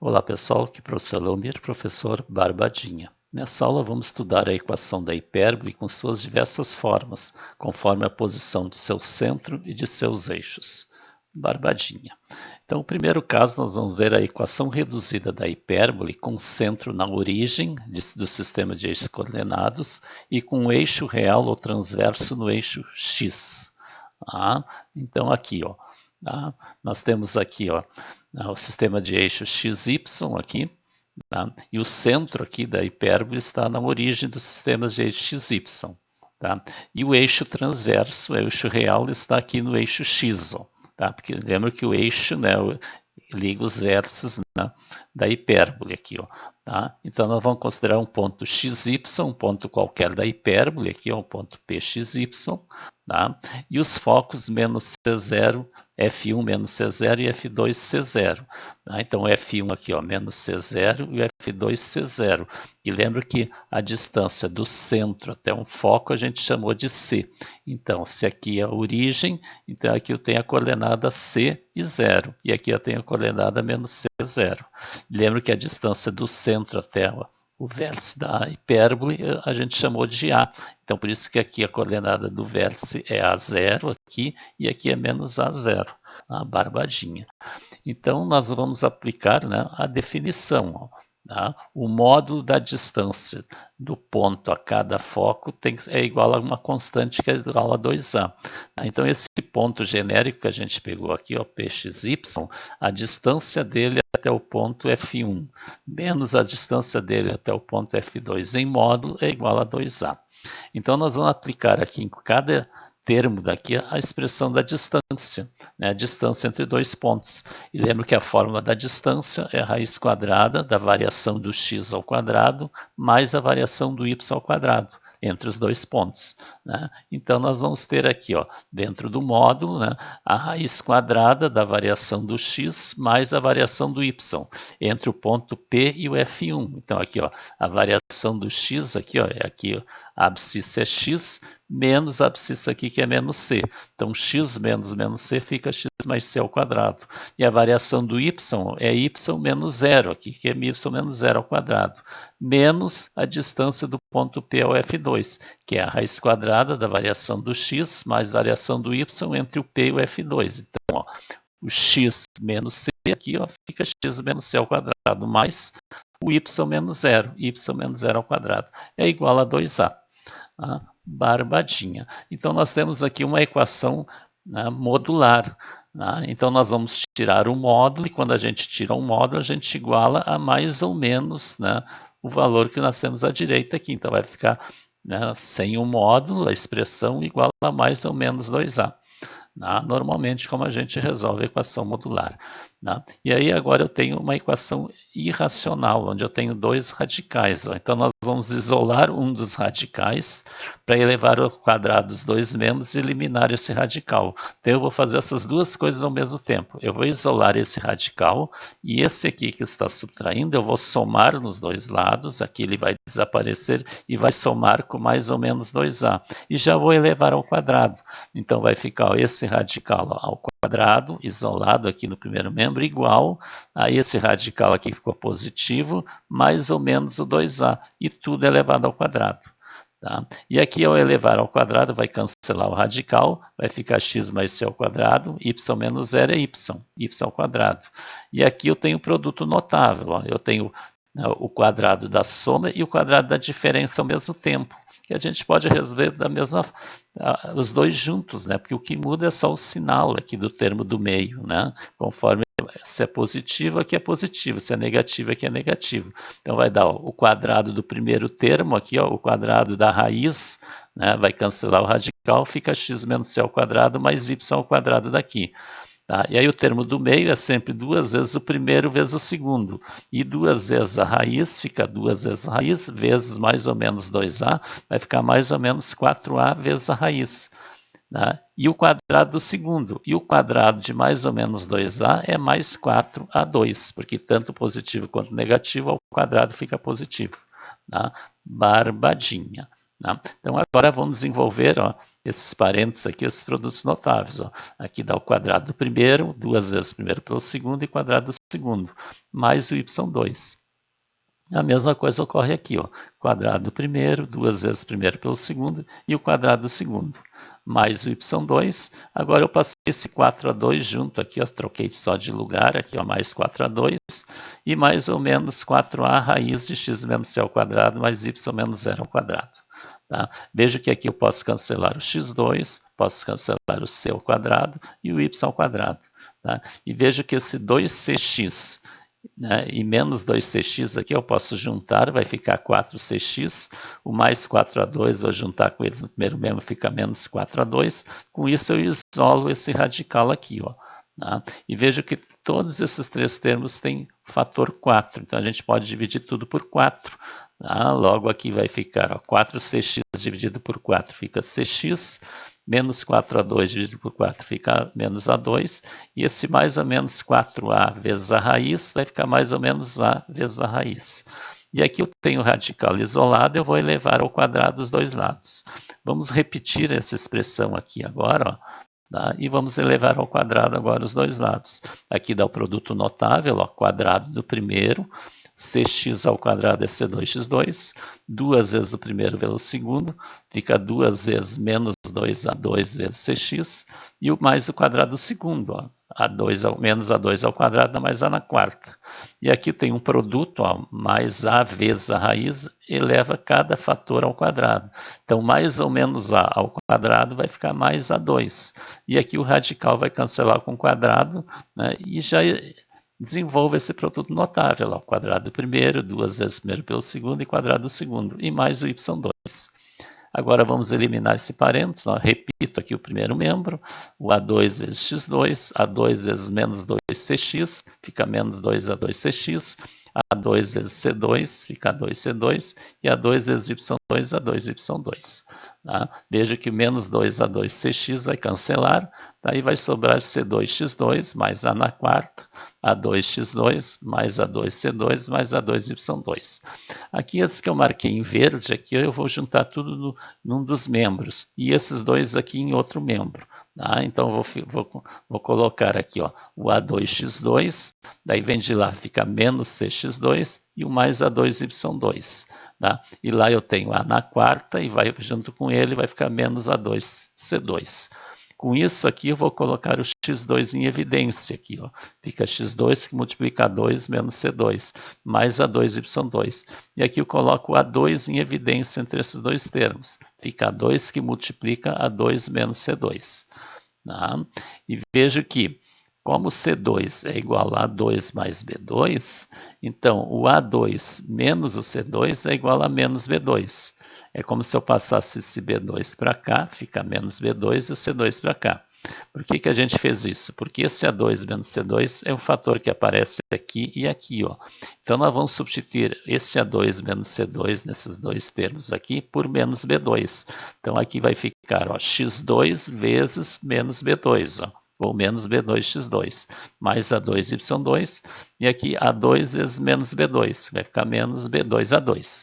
Olá pessoal, aqui é o professor Leomir, professor Barbadinha. Nessa aula vamos estudar a equação da hipérbole com suas diversas formas, conforme a posição de seu centro e de seus eixos. Barbadinha. Então, no primeiro caso, nós vamos ver a equação reduzida da hipérbole com centro na origem do sistema de eixos coordenados e com o eixo real ou transverso no eixo x. Então, aqui, nós temos aqui o sistema de eixos xy aqui, e o centro aqui da hipérbole está na origem dos sistemas de eixo xy. E o eixo transverso, o eixo real, está aqui no eixo x. Porque lembra que o eixo, liga os vértices da hipérbole aqui. Então nós vamos considerar um ponto xy, um ponto qualquer da hipérbole, aqui um ponto pxy, e os focos menos C0, F1 menos C0 e F2 C0. Então F1 aqui, menos C0 e F2 C0. E lembra que a distância do centro até um foco a gente chamou de C. Então, se aqui é a origem, então aqui eu tenho a coordenada C e 0. E aqui eu tenho a coordenada menos C0. Lembra que a distância do centro até o vértice da hipérbole a gente chamou de A. Então, por isso que aqui a coordenada do vértice é A0 aqui, e aqui é menos A0, a barbadinha. Então, nós vamos aplicar a definição. O módulo da distância do ponto a cada foco é igual a uma constante que é igual a 2A. Então, esse ponto genérico que a gente pegou aqui, pxy, a distância dele até o ponto F1, menos a distância dele até o ponto F2 em módulo é igual a 2A. Então, nós vamos aplicar aqui em cada termo daqui a expressão da distância, a distância entre dois pontos. E lembra que a fórmula da distância é a raiz quadrada da variação do x ao quadrado mais a variação do y ao quadrado entre os dois pontos. Então, nós vamos ter aqui, dentro do módulo, a raiz quadrada da variação do x mais a variação do y entre o ponto P e o F1. Então, aqui, a variação do x aqui, é aqui, a abscissa é x, menos a abscissa aqui que é menos c. Então, x menos c fica x mais c ao quadrado. E a variação do y é y menos 0 aqui, que é y menos 0 ao quadrado. Menos a distância do ponto P ao F2, que é a raiz quadrada da variação do x mais variação do y entre o P e o F2. Então, o x menos c aqui fica x menos c ao quadrado, mais o y menos 0, y menos 0 ao quadrado, é igual a 2A. Barbadinha. Então, nós temos aqui uma equação modular. Então, nós vamos tirar o módulo, e quando a gente tira um módulo, a gente iguala a mais ou menos o valor que nós temos à direita aqui. Então, vai ficar sem o módulo, a expressão igual a mais ou menos 2A. Normalmente, como a gente resolve a equação modular. E aí, agora eu tenho uma equação irracional, onde eu tenho dois radicais. Então, nós vamos isolar um dos radicais para elevar ao quadrado os dois membros e eliminar esse radical. Então, eu vou fazer essas duas coisas ao mesmo tempo. Eu vou isolar esse radical e esse aqui que está subtraindo, eu vou somar nos dois lados. Aqui ele vai desaparecer e vai somar com mais ou menos 2A. E já vou elevar ao quadrado. Então, vai ficar esse radical ao quadrado, isolado aqui no primeiro membro, igual a esse radical aqui que ficou positivo, mais ou menos o 2A, e tudo elevado ao quadrado. E aqui, ao elevar ao quadrado, vai cancelar o radical, vai ficar x mais c ao quadrado, y menos 0 é y ao quadrado. E aqui eu tenho o produto notável, eu tenho o quadrado da soma e o quadrado da diferença ao mesmo tempo, que a gente pode resolver os dois juntos, porque o que muda é só o sinal aqui do termo do meio, conforme se é positivo, aqui é positivo, se é negativo, aqui é negativo. Então, vai dar o quadrado do primeiro termo, aqui o quadrado da raiz, vai cancelar o radical, fica x menos c ao quadrado mais y ao quadrado daqui. E aí o termo do meio é sempre duas vezes o primeiro vezes o segundo. E duas vezes a raiz, fica duas vezes a raiz, vezes mais ou menos 2A, vai ficar mais ou menos 4A vezes a raiz. E o quadrado do segundo. E o quadrado de mais ou menos 2A é mais 4A2, porque tanto positivo quanto negativo ao quadrado fica positivo. Barbadinha. Então, agora vamos desenvolver esses parênteses aqui, esses produtos notáveis. Aqui dá o quadrado do primeiro, duas vezes o primeiro pelo segundo, e quadrado do segundo, mais o y2. A mesma coisa ocorre aqui, ó. Quadrado do primeiro, 2 vezes o primeiro pelo segundo, e o quadrado do segundo, mais o y2. Agora eu passei esse 4a2 junto aqui, ó, troquei só de lugar, aqui, ó, mais 4a2, e mais ou menos 4a raiz de x menos c ao quadrado, mais y menos 0 ao quadrado. Tá? Vejo que aqui eu posso cancelar o x2, posso cancelar o c ao quadrado e o y ao quadrado. Tá? E vejo que esse 2cx, né, e menos 2cx aqui eu posso juntar, vai ficar 4cx, o mais 4a2 vou juntar com eles no primeiro membro, fica menos 4a2, com isso eu isolo esse radical aqui, ó, tá? E vejo que todos esses três termos têm fator 4, então a gente pode dividir tudo por 4, tá? Logo aqui vai ficar, ó, 4cx dividido por 4 fica cx, menos 4a2 dividido por 4 fica menos a2, e esse mais ou menos 4a vezes a raiz vai ficar mais ou menos a vezes a raiz. E aqui eu tenho o radical isolado, eu vou elevar ao quadrado os dois lados. Vamos repetir essa expressão aqui agora, ó, tá? E vamos elevar ao quadrado agora os dois lados. Aqui dá o produto notável, ó, quadrado do primeiro, cx ao quadrado é c2x2, 2 vezes o primeiro vezes o segundo, fica 2 vezes menos 2a2 vezes cx, e o mais o quadrado do segundo, ó, menos a2 ao quadrado dá mais a na quarta. E aqui tem um produto, ó, mais a vezes a raiz, eleva cada fator ao quadrado. Então, mais ou menos a ao quadrado vai ficar mais a2. E aqui o radical vai cancelar com o quadrado, né, e já desenvolve esse produto notável, ó, quadrado do primeiro, 2 vezes o primeiro pelo segundo e quadrado do segundo, e mais o y2. Agora vamos eliminar esse parênteses, ó, repito aqui o primeiro membro, o a2 vezes x2, a2 vezes menos 2cx, fica menos 2a2cx, a2 vezes c2, fica 2c2, e a2 vezes y2, a2y2. Tá? Veja que menos 2a2cx vai cancelar, daí vai sobrar c2x2 mais a na quarta, a2x2 mais a2c2 mais a2y2. Aqui esse que eu marquei em verde, aqui eu vou juntar tudo num dos membros, e esses dois aqui em outro membro. Tá? Então vou colocar aqui, ó, o a2x2, daí vem de lá, fica menos cx2 e o mais a2y2. Tá? E lá eu tenho a na quarta e vai junto com ele vai ficar menos a2c2. Com isso aqui eu vou colocar o x2 em evidência aqui, ó. Fica x2 que multiplica a2 menos c2, mais a2y2. E aqui eu coloco o a2 em evidência entre esses dois termos. Fica a2 que multiplica a2 menos c2. Tá? E vejo que, como C2 é igual a A2 mais B2, então o A2 menos o C2 é igual a menos B2. É como se eu passasse esse B2 para cá, fica menos B2 e o C2 para cá. Por que a gente fez isso? Porque esse A2 menos C2 é um fator que aparece aqui e aqui, ó. Então nós vamos substituir esse A2 menos C2 nesses dois termos aqui por menos B2. Então aqui vai ficar, ó, x2 vezes menos B2, ó, ou menos B2x2, mais A2y2, e aqui A2 vezes menos B2, vai ficar menos B2A2.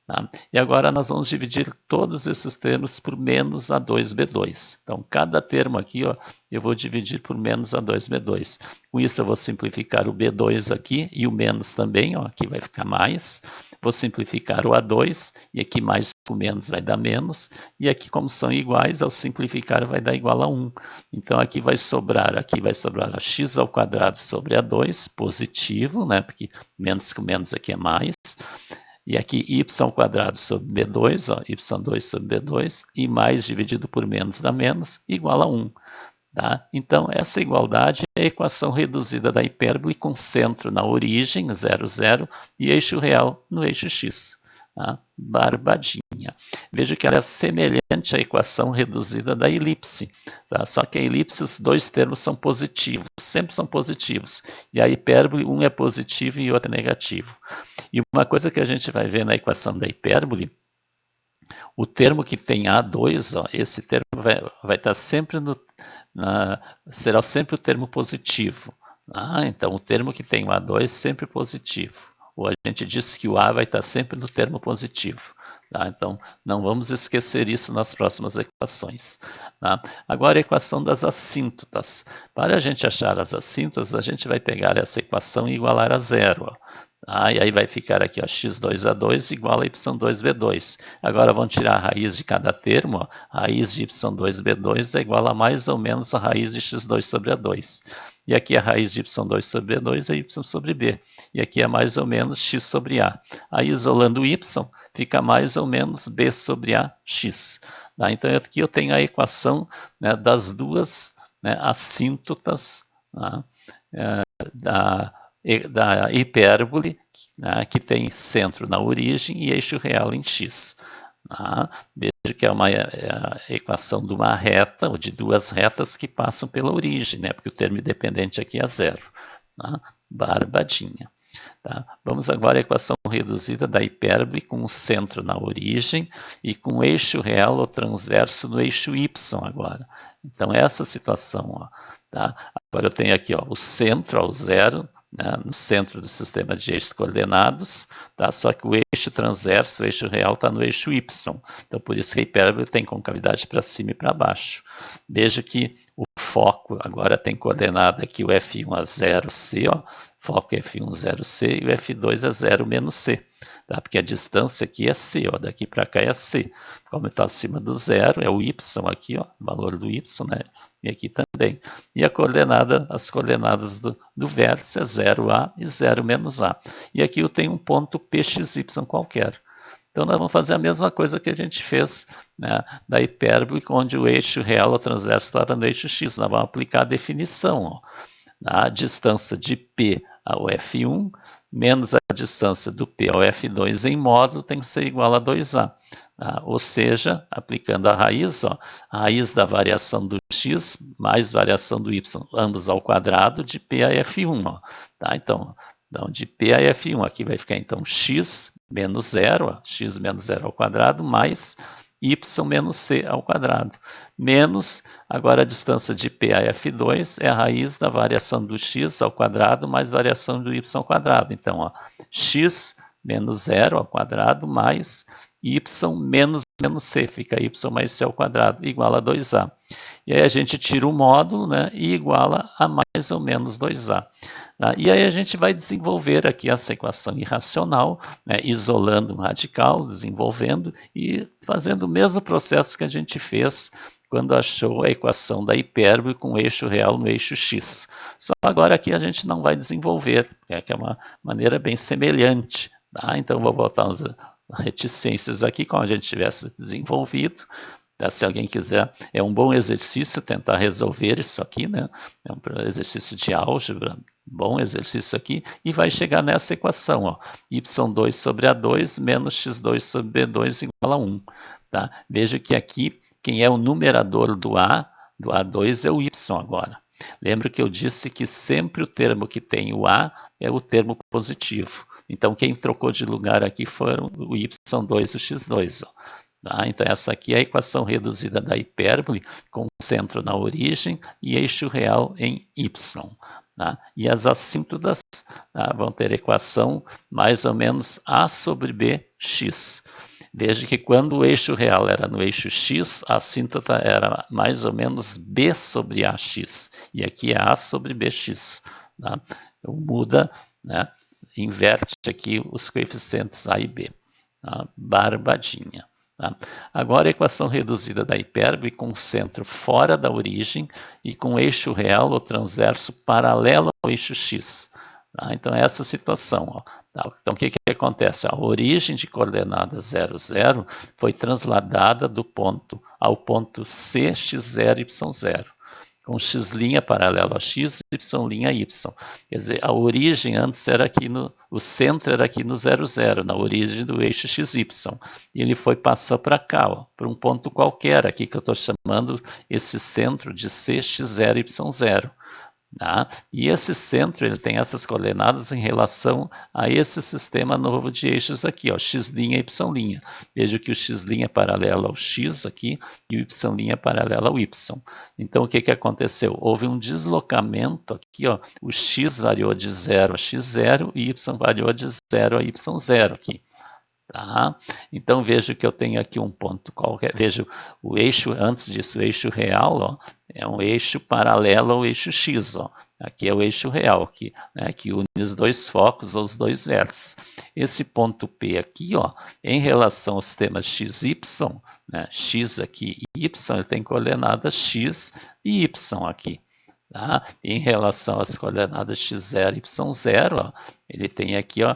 Tá? E agora nós vamos dividir todos esses termos por menos A2B2. Então, cada termo aqui, ó, eu vou dividir por menos A2B2. Com isso, eu vou simplificar o B2 aqui e o menos também, ó, aqui vai ficar mais. Vou simplificar o A2 e aqui mais com menos vai dar menos. E aqui, como são iguais, ao simplificar vai dar igual a 1. Então, aqui vai sobrar a x ao quadrado sobre A2, positivo, né, porque menos com menos aqui é mais. E aqui y ao quadrado sobre B2, ó, y2 sobre B2, e mais dividido por menos dá menos, igual a 1. Tá? Então, essa igualdade é a equação reduzida da hipérbole com centro na origem, 0, 0, e eixo real no eixo x. Tá? Barbadinha. Veja que ela é semelhante à equação reduzida da elipse. Tá? Só que a elipse, os dois termos são positivos, sempre são positivos. E a hipérbole, um é positivo e o outro é negativo. E uma coisa que a gente vai ver na equação da hipérbole, o termo que tem A2, ó, esse termo vai estar sempre será sempre o termo positivo. Então, o termo que tem o A2 sempre positivo. Ou a gente diz que o A vai estar sempre no termo positivo. Tá? Então, não vamos esquecer isso nas próximas equações. Tá? Agora, a equação das assíntotas. Para a gente achar as assíntotas, a gente vai pegar essa equação e igualar a zero. Ó. Tá? E aí vai ficar aqui, ó, x2a2 igual a y2b2. Agora, vamos tirar a raiz de cada termo. Ó. A raiz de y2b2 é igual a mais ou menos a raiz de x2 sobre a2. E aqui a raiz de y2 sobre b2 é y sobre b. E aqui é mais ou menos x sobre a. Aí, isolando o y, fica mais ou menos b sobre ax. Tá? Então, aqui eu tenho a equação, né, das duas, né, assíntotas, tá? Da hipérbole, né, que tem centro na origem e eixo real em x. Tá? Veja que é a equação de uma reta, ou de duas retas que passam pela origem, né, porque o termo independente aqui é zero. Tá? Barbadinha. Tá? Vamos agora à equação reduzida da hipérbole com o centro na origem e com o eixo real ou transverso no eixo y agora. Então, essa situação. Ó, tá? Agora eu tenho aqui ó, o centro ao zero, né, no centro do sistema de eixos coordenados, tá? Só que o eixo transverso, o eixo real, está no eixo y. Então, por isso que a hipérbole tem concavidade para cima e para baixo. Veja que o foco agora tem coordenada aqui o F1 a 0C, ó, foco F1 0C e o F2 é 0 menos C, tá? Porque a distância aqui é C, ó, daqui para cá é C. Como está acima do zero, é o Y aqui, ó, o valor do Y, né? E aqui também. E a coordenada, as coordenadas do vértice é 0A e 0 menos A. E aqui eu tenho um ponto PXY qualquer. Então, nós vamos fazer a mesma coisa que a gente fez, né, da hipérbole, onde o eixo real ou transverso estava no eixo x. Nós vamos aplicar a definição. Ó. A distância de P ao F1 menos a distância do P ao F2 em módulo tem que ser igual a 2A. Tá? Ou seja, aplicando a raiz, ó, a raiz da variação do x mais variação do y, ambos ao quadrado, de P a F1. Ó. Tá? Então, de P a F1, aqui vai ficar então x menos 0, ó, x menos 0 ao quadrado, mais y menos c ao quadrado, menos, agora a distância de P a F2 é a raiz da variação do x ao quadrado mais variação do y ao quadrado. Então, ó, x menos 0 ao quadrado mais y menos c, fica y mais c ao quadrado, igual a 2a. E aí a gente tira o módulo, né, e iguala a mais ou menos 2a. Tá? E aí a gente vai desenvolver aqui essa equação irracional, né, isolando um radical, desenvolvendo e fazendo o mesmo processo que a gente fez quando achou a equação da hipérbole com o eixo real no eixo x. Só agora aqui a gente não vai desenvolver, que é uma maneira bem semelhante. Tá? Então vou botar umas reticências aqui, como a gente tivesse desenvolvido. Se alguém quiser, é um bom exercício tentar resolver isso aqui, né? É um exercício de álgebra, bom exercício aqui, e vai chegar nessa equação, ó, y2 sobre a2 menos x2 sobre b2 igual a 1. Tá? Veja que aqui, quem é o numerador do A2 é o y agora. Lembra que eu disse que sempre o termo que tem o A é o termo positivo. Então, quem trocou de lugar aqui foram o y2 e o x2, ó. Tá? Então, essa aqui é a equação reduzida da hipérbole, com centro na origem e eixo real em y. Tá? E as assíntotas, tá, vão ter equação mais ou menos a sobre bx. Veja que quando o eixo real era no eixo x, a assíntota era mais ou menos b sobre ax. E aqui é a sobre bx. Tá? Então, muda, né, inverte aqui os coeficientes a e b. Tá? Barbadinha. Tá? Agora a equação reduzida da hipérbole com centro fora da origem e com eixo real ou transverso paralelo ao eixo x. Tá? Então, essa situação. Ó. Tá? Então, o que acontece? A origem de coordenada 0, 0 foi transladada do ponto ao ponto C, x0, y0. Com x' paralelo a x, y' a y. Quer dizer, a origem antes era aqui o centro era aqui no 0, 0, na origem do eixo xy. E ele foi passar para cá, para um ponto qualquer aqui que eu estou chamando esse centro de c, x0, y0. Tá? E esse centro ele tem essas coordenadas em relação a esse sistema novo de eixos aqui, ó, x' e y'. Veja que o x' é paralelo ao x aqui e o y' é paralelo ao y. Então, o que aconteceu? Houve um deslocamento aqui, ó, o x variou de 0 a x0 e y variou de 0 a y0 aqui. Tá? Então vejo que eu tenho aqui um ponto qualquer, vejo o eixo, antes disso, o eixo real, ó, é um eixo paralelo ao eixo X. Ó. Aqui é o eixo real, que une os dois focos ou os dois vértices. Esse ponto P aqui, ó, em relação ao sistema XY, né, X aqui e Y, ele tem coordenadas X e Y aqui. Tá? Em relação às coordenadas x0 e y0, ó, ele tem aqui, ó,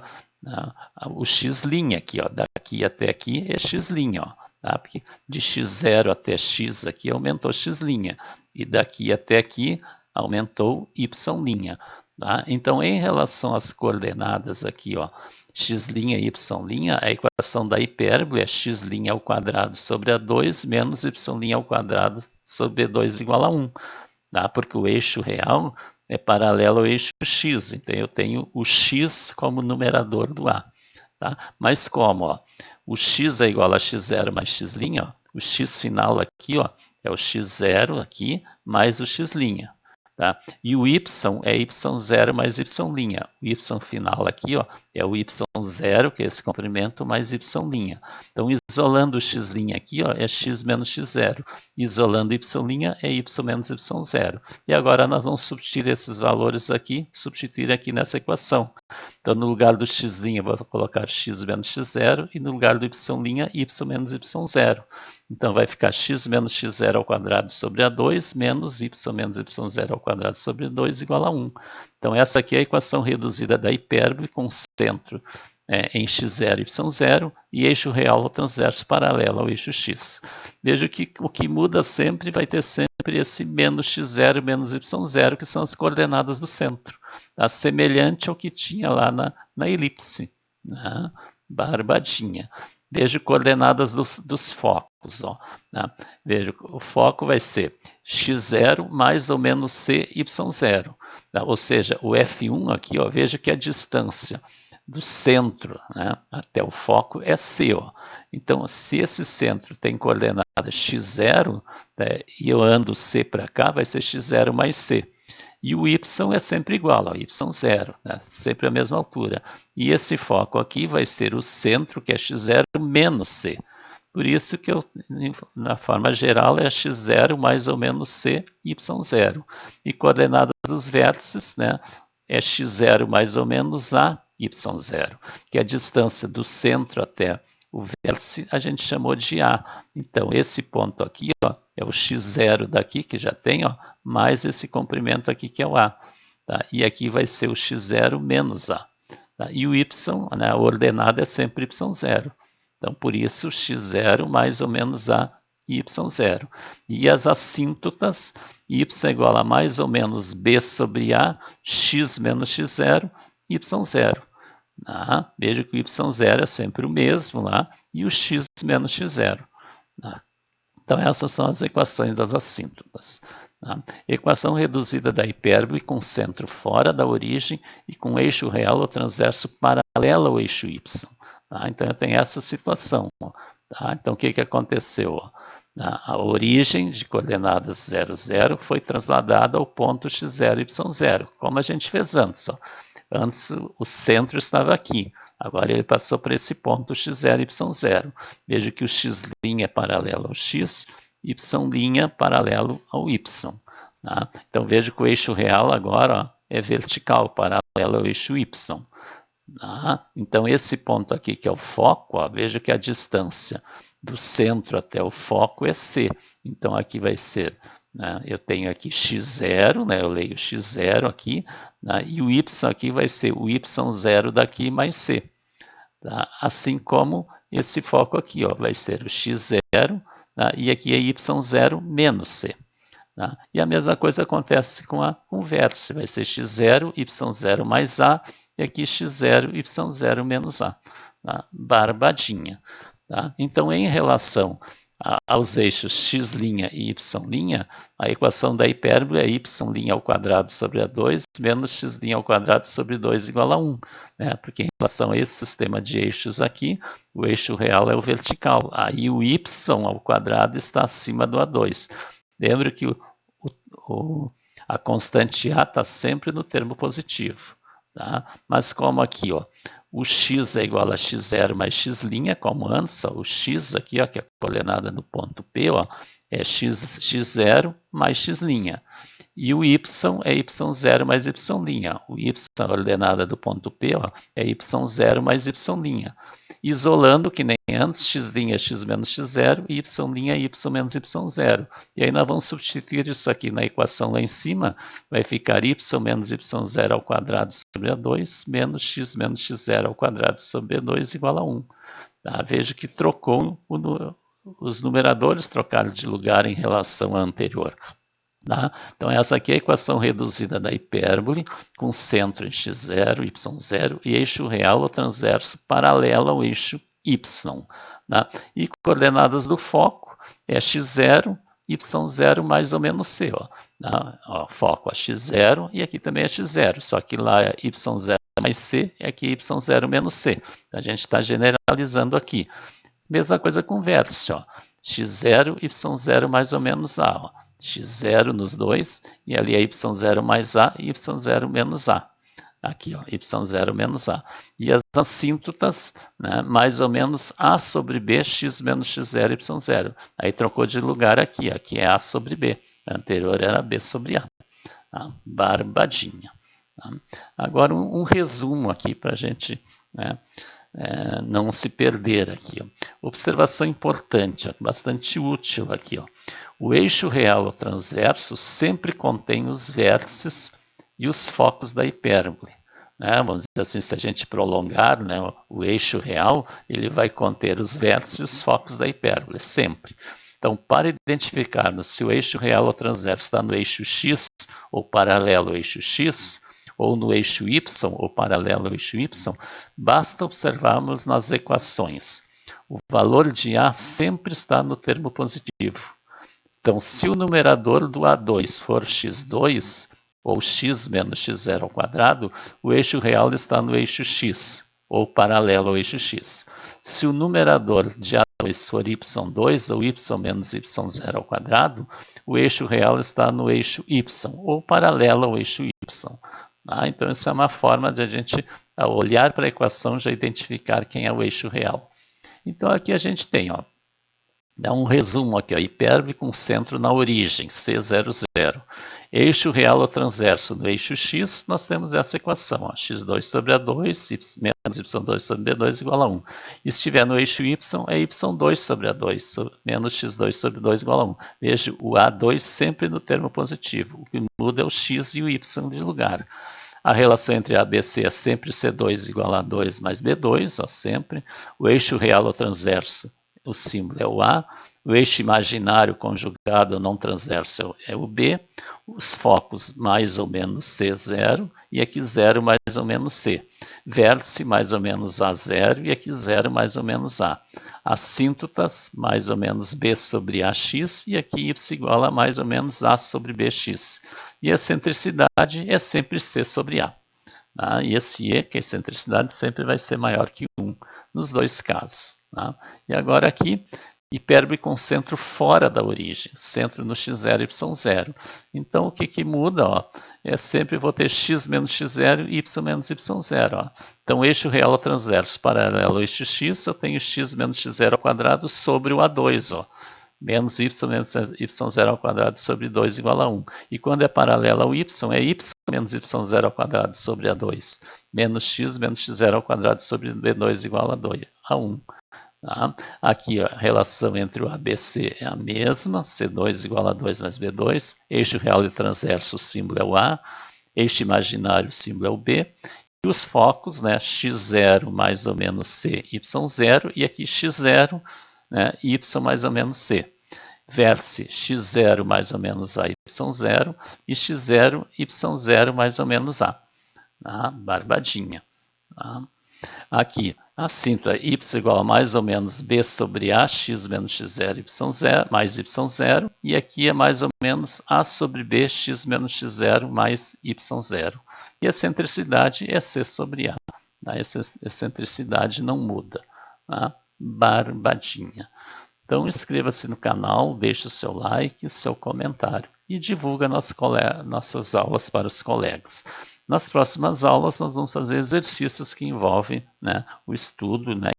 o x' aqui, ó, daqui até aqui é x', ó, tá? Porque de x0 até x aqui aumentou x', e daqui até aqui aumentou y'. Tá? Então, em relação às coordenadas aqui, ó, x' e y', a equação da hipérbole é x' ao quadrado sobre A2 menos y' ao quadrado sobre B2 igual a 1. Tá? Porque o eixo real é paralelo ao eixo x, então eu tenho o x como numerador do A. Tá? Mas como ó, o x é igual a x0 mais x', ó, o x final aqui ó, é o x0 aqui mais o x'. Tá? E o y é y0 mais y'. O y final aqui ó, é o y0, que é esse comprimento, mais y'. Então, isolando o x' aqui, ó, é x menos x0. Isolando y' é y menos y0. E agora nós vamos substituir esses valores aqui, substituir aqui nessa equação. Então, no lugar do x' eu vou colocar x menos x0 e no lugar do y', y menos y0. Então, vai ficar x menos x0 ao quadrado sobre A2 menos y menos y0 ao quadrado sobre 2 igual a 1. Então, essa aqui é a equação reduzida da hipérbole com centro em x0 e y0 e eixo real ou transverso paralelo ao eixo x. Veja que o que muda sempre vai ter sempre esse menos x0 menos y0, que são as coordenadas do centro. Tá? Semelhante ao que tinha lá na elipse. Né? Barbadinha. Veja coordenadas dos focos. Ó, né? Veja, o foco vai ser x0 mais ou menos c, y0. Tá? Ou seja, o F1 aqui, ó, veja que a distância do centro, né, até o foco é c. Ó. Então, se esse centro tem coordenada x0, né, e eu ando c para cá, vai ser x0 mais c. E o y é sempre igual ao y0, né, sempre a mesma altura. E esse foco aqui vai ser o centro, que é x0 menos c. Por isso que na forma geral é x0 mais ou menos c, y0. E coordenadas dos vértices, né, é x0 mais ou menos a, y0, que é a distância do centro até o vértice, a gente chamou de A. Então, esse ponto aqui ó, é o x0 daqui, que já tem, ó, mais esse comprimento aqui, que é o A. Tá? E aqui vai ser o x0 menos A. Tá? E o y, né, a ordenada é sempre y0. Então, por isso, x0 mais ou menos A y0. E as assíntotas, y é igual a mais ou menos b sobre a, x menos x0, y0. Tá? Veja que o y0 é sempre o mesmo lá, e o x menos x0. Tá? Então, essas são as equações das assíntotas. Tá? Equação reduzida da hipérbole com centro fora da origem e com eixo real ou transverso paralelo ao eixo y. Tá? Então, eu tenho essa situação. Tá? Então, o que aconteceu? A origem de coordenadas 0, 0 foi trasladada ao ponto x0, y0, como a gente fez antes. Ó. Antes, o centro estava aqui. Agora, ele passou por esse ponto x0, y0. Veja que o x' é paralelo ao x, y' é paralelo ao y. Tá? Então, veja que o eixo real agora ó, é vertical, paralelo ao eixo y. Tá? Então, esse ponto aqui, que é o foco, ó, veja que a distância do centro até o foco é c. Então, aqui vai ser, né, eu tenho aqui x0, né, eu leio x0 aqui, né, e o y aqui vai ser o y0 daqui mais c. Tá? Assim como esse foco aqui, ó, vai ser o x0, tá? E aqui é y0 menos c. Tá? E a mesma coisa acontece com o vértice, vai ser x0, y0 mais a, e aqui x0, y0 menos a. Tá? Barbadinha. Tá? Então, em relação aos eixos x' e y', a equação da hipérbole é y' ao quadrado sobre A2 menos x' ao quadrado sobre 2 igual a 1. Né? Porque em relação a esse sistema de eixos aqui, o eixo real é o vertical. Aí o y ao quadrado está acima do A2. Lembra que a constante A está sempre no termo positivo. Tá? Mas como aqui, ó, o x é igual a x0 mais x', como antes, ó, o x aqui, ó, que é a coordenada do ponto P, ó, é x0 mais x'. E o y é y0 mais y'. O y, a ordenada do ponto P, ó, é y0 mais y'. Isolando, que nem antes, x' é x menos x0 e y' é y menos y0. E aí nós vamos substituir isso aqui na equação lá em cima, vai ficar y menos y0 ao quadrado sobre A2 menos x0 ao quadrado sobre B2 igual a 1. Tá? Veja que trocou os numeradores trocaram de lugar em relação à anterior. Tá? Então essa aqui é a equação reduzida da hipérbole, com centro em x0, y0 e eixo real ou transverso paralelo ao eixo y. Tá? E coordenadas do foco é x0, y0 mais ou menos c. Ó. Tá? Ó, foco é x0 e aqui também é x0, só que lá é y0 mais c e aqui y0 menos c. A gente está generalizando aqui. Mesma coisa com vértice, ó. x0, y0 mais ou menos a. Ó. x0 nos dois, e ali é y0 mais a e y0 menos a. Aqui, ó, y0 menos a. E as assíntotas, né, mais ou menos a sobre b, x menos x0, y0. Aí trocou de lugar aqui, aqui é a sobre b. A anterior era b sobre a. Tá? Barbadinha. Tá? Agora um resumo aqui para a gente, né, não se perder aqui. Ó. Observação importante, ó, bastante útil aqui. Ó. O eixo real ou transverso sempre contém os vértices e os focos da hipérbole. Né? Vamos dizer assim, se a gente prolongar, né, o eixo real, ele vai conter os vértices e os focos da hipérbole, sempre. Então, para identificarmos se o eixo real ou transverso está no eixo x ou paralelo ao eixo x, ou no eixo y, ou paralelo ao eixo y, basta observarmos nas equações. O valor de A sempre está no termo positivo. Então, se o numerador do A2 for x2, ou x menos x0 ao quadrado, o eixo real está no eixo x, ou paralelo ao eixo x. Se o numerador de A2 for y2, ou y menos y0 ao quadrado, o eixo real está no eixo y, ou paralelo ao eixo y. Então, isso é uma forma de a gente, ao olhar para a equação, já identificar quem é o eixo real. Então, aqui a gente tem, ó, dá um resumo aqui, ó, hipérbole com centro na origem, C00. Eixo real ou transverso no eixo x, nós temos essa equação, ó, x2 sobre A2, menos y2 sobre B2 igual a 1. E se estiver no eixo y, é y2 sobre A2, menos x2 sobre 2 igual a 1. Veja, o A2 sempre no termo positivo, o que muda é o x e o y de lugar. A relação entre A e B, C é sempre C2 igual a 2 mais B2, ó, sempre. O eixo real ou transverso, o símbolo é o A, o eixo imaginário conjugado ou não transverso é o B, os focos mais ou menos C0 e aqui 0 mais ou menos C. Vértice mais ou menos A0 e aqui 0 mais ou menos A. Assíntotas mais ou menos B sobre AX e aqui Y igual a mais ou menos A sobre BX. E a excentricidade é sempre C sobre A. Tá? E esse E, que é a excentricidade, sempre vai ser maior que 1 nos dois casos. Tá? E agora aqui, hipérbole com centro fora da origem, centro no x0 e y0. Então, o que muda? Ó, é sempre vou ter x menos x0 e y menos y0. Ó. Então, eixo real ao transverso paralelo ao eixo x, eu tenho x menos x0 ao quadrado sobre o A2. Ó. Menos y menos y0 ao quadrado sobre 2 igual a 1. E quando é paralelo ao y, é y menos y0 ao quadrado sobre A2. Menos x menos x0 ao quadrado sobre B2 igual a 1. Tá? Aqui a relação entre o ABC é a mesma, C2 igual a 2 mais B2, eixo real e transverso, o símbolo é o A, eixo imaginário, o símbolo é o B, e os focos, né, x0 mais ou menos C, y0, e aqui x0, né, y mais ou menos C. Vértice x0 mais ou menos A, y0, e x0, y0 mais ou menos A. Tá? Barbadinha. Tá? Aqui, a síntota y igual a mais ou menos b sobre a, x menos x0, y0, mais y0, e aqui é mais ou menos a sobre b, x menos x0, mais y0. E a excentricidade é c sobre a. Tá? Essa excentricidade não muda. Tá? Barbadinha. Então, inscreva-se no canal, deixe o seu like, o seu comentário e divulga nossas aulas para os colegas. Nas próximas aulas, nós vamos fazer exercícios que envolvem, né, o estudo, né,